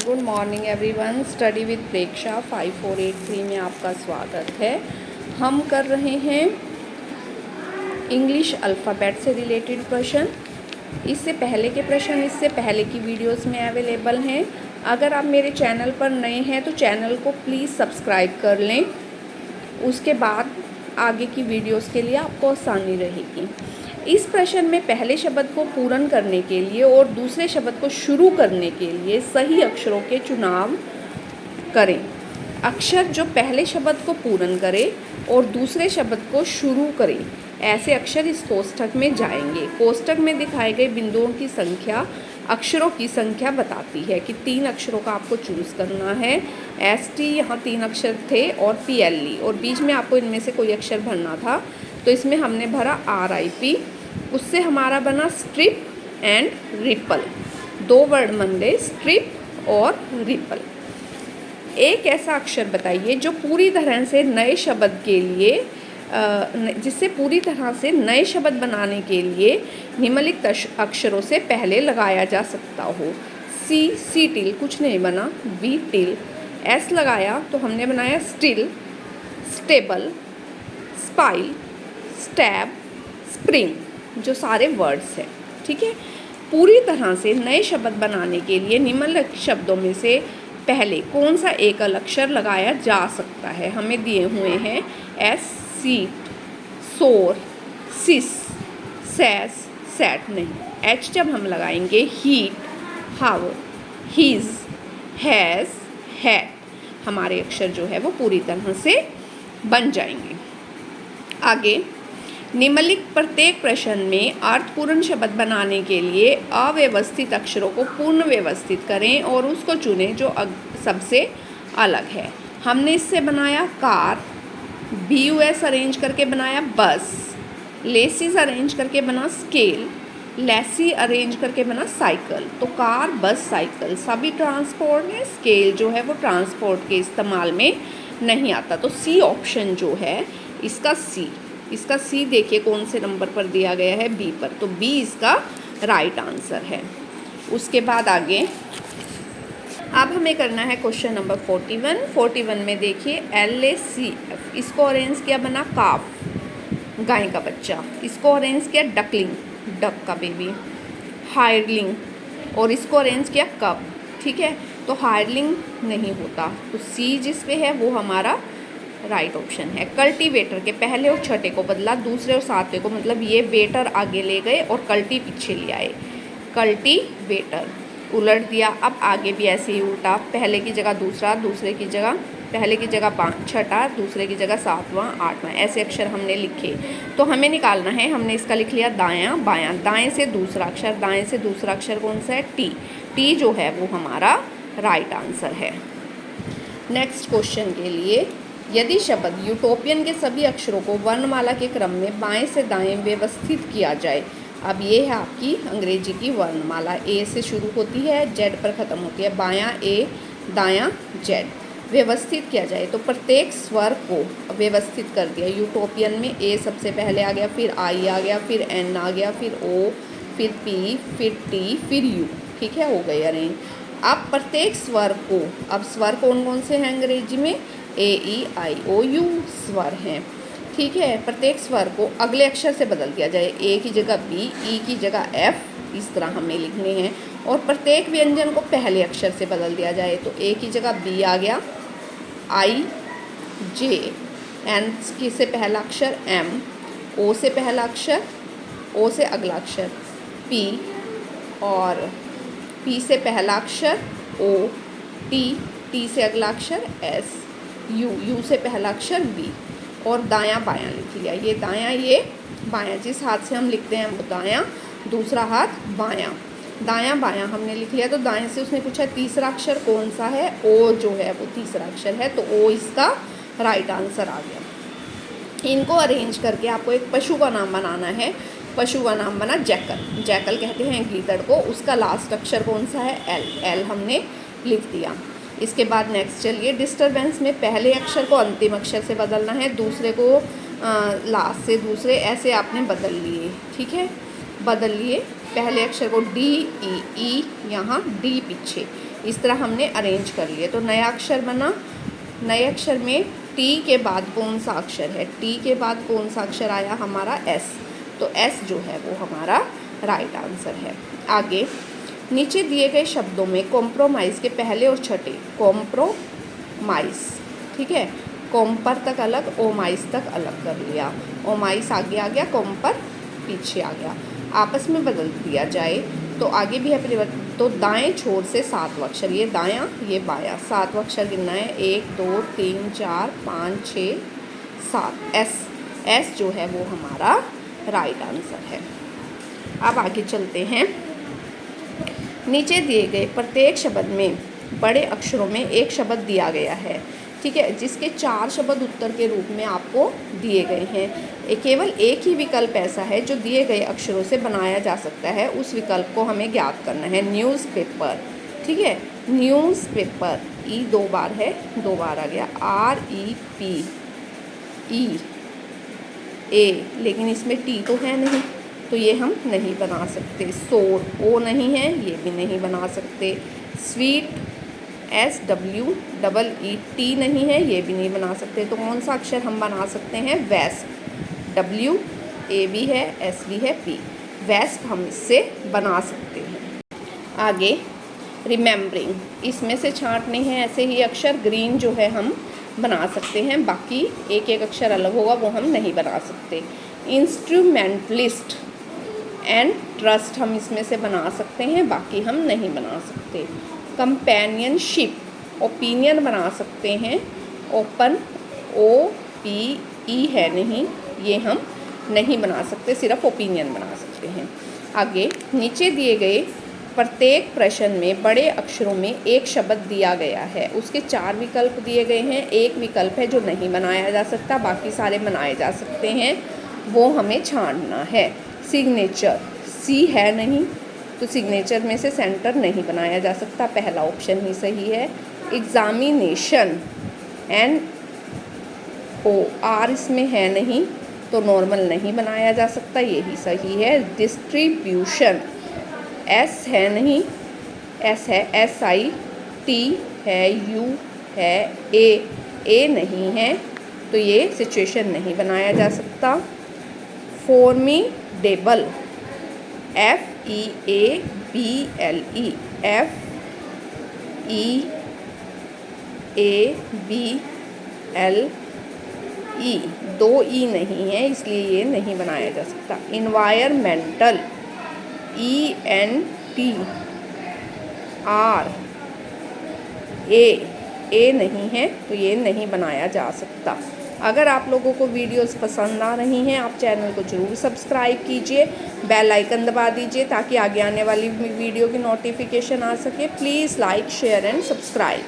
Good morning everyone. Study with Preksha 5483 में आपका स्वागत है। हम कर रहे हैं इंग्लिश अल्फ़ाबेट से रिलेटेड प्रश्न। इससे पहले के प्रश्न इससे पहले की वीडियोस में अवेलेबल हैं। अगर आप मेरे चैनल पर नए हैं तो चैनल को प्लीज़ सब्सक्राइब कर लें। उसके बाद आगे की वीडियोस के लिए आपको आसानी रहेगी। इस प्रश्न में पहले शब्द को पूर्ण करने के लिए और दूसरे शब्द को शुरू करने के लिए सही अक्षरों के चुनाव करें। अक्षर जो पहले शब्द को पूर्ण करे और दूसरे शब्द को शुरू करें, ऐसे अक्षर इस कोष्ठक में जाएंगे। कोष्ठक में दिखाए गए बिंदुओं की संख्या अक्षरों की संख्या बताती है कि 3 अक्षरों का आपको चूज़ करना है। ST यहाँ 3 अक्षर थे और PLE, और बीच में आपको इनमें से कोई अक्षर भरना था। तो इसमें हमने भरा RIP। उससे हमारा बना स्ट्रिप एंड रिपल। 2 वर्ड बन गए, स्ट्रिप और रिपल। एक ऐसा अक्षर बताइए जो पूरी तरह से नए शब्द के लिए जिससे पूरी तरह से नए शब्द बनाने के लिए निम्नलिखित अक्षरों से पहले लगाया जा सकता हो। C टिल, कुछ नहीं बना। B till. S लगाया तो हमने बनाया स्टिल, स्टेबल, स्पाइल, स्टैब, स्प्रिंग, जो सारे वर्ड्स हैं। ठीक है। पूरी तरह से नए शब्द बनाने के लिए निम्नलिखित शब्दों में से पहले कौन सा एकल अक्षर लगाया जा सकता है। हमें दिए हुए हैं S, सीट, सोर, सिस, सैस, सैट नहीं। H जब हम लगाएंगे heat, how, his, has, had, हमारे अक्षर जो है वो पूरी तरह से बन जाएंगे। आगे, निम्नलिखित प्रत्येक प्रश्न में अर्थपूर्ण शब्द बनाने के लिए अव्यवस्थित अक्षरों को पूर्ण व्यवस्थित करें और उसको चुनें जो सबसे अलग है। हमने इससे बनाया कार, BUS अरेंज करके बनाया बस, लेसिस अरेंज करके बना स्केल, लेसी अरेंज करके बना साइकिल। तो कार, बस, साइकिल सभी ट्रांसपोर्ट में, स्केल जो है वो ट्रांसपोर्ट के इस्तेमाल में नहीं आता। तो C ऑप्शन जो है इसका C देखिए कौन से नंबर पर दिया गया है, B पर। तो B इसका राइट आंसर है। उसके बाद आगे अब हमें करना है क्वेश्चन नंबर 41 में देखिए LACF। इसको अरेंज किया बना काफ, गाय का बच्चा। इसको अरेंज किया डकलिंग, डक का बेबी। हायरलिंग, और इसको अरेंज किया कब। ठीक है। तो हायरलिंग नहीं होता, तो C जिस पे है वो हमारा राइट ऑप्शन है। कल्टीवेटर के पहले और छठे को बदला, दूसरे और सातवें को, मतलब ये वेटर आगे ले गए और कल्टी पीछे ले आए। कल्टीवेटर उलट दिया। अब आगे भी ऐसे ही उल्टा, पहले की जगह दूसरा, दूसरे की जगह पहले की जगह छठा, दूसरे की जगह 7वां, 8वां, ऐसे अक्षर हमने लिखे। तो हमें निकालना है, हमने इसका लिख लिया दायां बायां। दाएं से दूसरा अक्षर, दाएं से दूसरा अक्षर कौन सा है, टी जो है वो हमारा राइट आंसर है। नेक्स्ट क्वेश्चन के लिए, यदि शब्द यूटोपियन के सभी अक्षरों को वर्णमाला के क्रम में बाएं से दाएं व्यवस्थित किया जाए। अब ये है आपकी अंग्रेजी की वर्णमाला। A से शुरू होती है, Z पर ख़त्म होती है। बायां A, दायां Z। व्यवस्थित किया जाए तो प्रत्येक स्वर को व्यवस्थित कर दिया। यूटोपियन में A सबसे पहले आ गया, फिर I आ गया, फिर N आ गया, फिर O, फिर P, फिर T, फिर U। ठीक है, हो गई अरेंज। अब प्रत्येक स्वर को, अब स्वर कौन कौन से हैं अंग्रेजी में, A, E, I, O, U स्वर हैं। ठीक है। प्रत्येक स्वर को अगले अक्षर से बदल दिया जाए। A की जगह B, E की जगह F, इस तरह हमें लिखने हैं। और प्रत्येक व्यंजन को पहले अक्षर से बदल दिया जाए। तो A की जगह B आ गया, I, J, N से पहला अक्षर M, O से पहला अक्षर, O से अगला अक्षर P, और P से पहला अक्षर O, T से अगला अक्षर S, U से पहला अक्षर V, और दायां बायां लिख लिया। ये दायां, ये बायां, जिस हाथ से हम लिखते हैं वो दायां, दूसरा हाथ बायां। दायां बायां हमने लिख लिया। तो दाएं से उसने पूछा तीसरा अक्षर कौन सा है, O जो है वो तीसरा अक्षर है, तो O इसका राइट आंसर आ गया। इनको अरेंज करके आपको एक पशु का नाम बनाना है। पशु का नाम बना जैकल। जैकल कहते हैं गीदड़ को। उसका लास्ट अक्षर कौन सा है, L हमने लिख दिया। इसके बाद नेक्स्ट चलिए, डिस्टर्बेंस में पहले अक्षर को अंतिम अक्षर से बदलना है, दूसरे को लास्ट से दूसरे, ऐसे आपने बदल लिए। ठीक है, बदल लिए। पहले अक्षर को D, E, E यहाँ D पीछे, इस तरह हमने अरेंज कर लिए। तो नया अक्षर बना। नए अक्षर में टी के बाद कौन सा अक्षर है? टी के बाद कौन सा अक्षर आया? हमारा एस। तो एस जो है वो हमारा राइट आंसर है। आगे नीचे दिए गए शब्दों में कॉम्प्रोमाइज़ के पहले और छठे, कॉम्प्रोमाइज़, ठीक है, कॉम्पर तक अलग, ओमाइस तक अलग कर लिया। ओमाइस आगे आ गया, कॉम्पर पीछे आ गया, आपस में बदल दिया जाए तो आगे भी है परिवर्तन। तो दाएं छोर से 7 अक्षर, ये दायां ये बायां, 7 अक्षर गिनना है। 1 2 3 4 5 6 7। एस जो है वो हमारा राइट आंसर है। अब आगे चलते हैं। नीचे दिए गए प्रत्येक शब्द में बड़े अक्षरों में एक शब्द दिया गया है, ठीक है, जिसके 4 शब्द उत्तर के रूप में आपको दिए गए हैं। केवल एक ही विकल्प ऐसा है जो दिए गए अक्षरों से बनाया जा सकता है, उस विकल्प को हमें ज्ञात करना है। न्यूज़पेपर, ठीक है, न्यूज़पेपर, ई 2 बार है, 2 बार आ गया। REPE, लेकिन इसमें टी तो है नहीं, तो ये हम नहीं बना सकते। सोर, ओ नहीं है, ये भी नहीं बना सकते। स्वीट, SWEET नहीं है, ये भी नहीं बना सकते। तो कौन सा अक्षर हम बना सकते हैं? वेस्प, WA भी है, S भी है, P, वेस्प हम इससे बना सकते हैं। आगे रिमेम्बरिंग, इसमें से छांटने हैं ऐसे ही अक्षर। ग्रीन जो है हम बना सकते हैं, बाकी एक एक अक्षर अलग होगा वो हम नहीं बना सकते। इंस्ट्रूमेंटलिस्ट एंड ट्रस्ट हम इसमें से बना सकते हैं, बाकी हम नहीं बना सकते। कंपेनियनशिप, ओपिनियन बना सकते हैं। ओपन, OPE है नहीं, ये हम नहीं बना सकते, सिर्फ ओपिनियन बना सकते हैं। आगे नीचे दिए गए प्रत्येक प्रश्न में बड़े अक्षरों में एक शब्द दिया गया है, उसके 4 विकल्प दिए गए हैं। एक विकल्प है जो नहीं बनाया जा सकता, बाकी सारे बनाए जा सकते हैं, वो हमें छांटना है। सिग्नेचर, सी है नहीं, तो सिग्नेचर में से सेंटर नहीं बनाया जा सकता, पहला ऑप्शन ही सही है। एग्जामिनेशन, NOR इसमें है नहीं, तो नॉर्मल नहीं बनाया जा सकता, यही सही है। डिस्ट्रीब्यूशन, S है नहीं, S है, SIT है, U है, A नहीं है, तो ये सिचुएशन नहीं बनाया जा सकता। फॉर्मिडेबल, FEABLE, FEABLE, 2 E नहीं है, इसलिए ये नहीं बनाया जा सकता। इन्वायरमेंटल, ENTRA नहीं है, तो ये नहीं बनाया जा सकता। अगर आप लोगों को वीडियोस पसंद आ रही हैं, आप चैनल को ज़रूर सब्सक्राइब कीजिए, बेल आइकन दबा दीजिए ताकि आगे आने वाली वीडियो की नोटिफिकेशन आ सके। Please like, share and subscribe.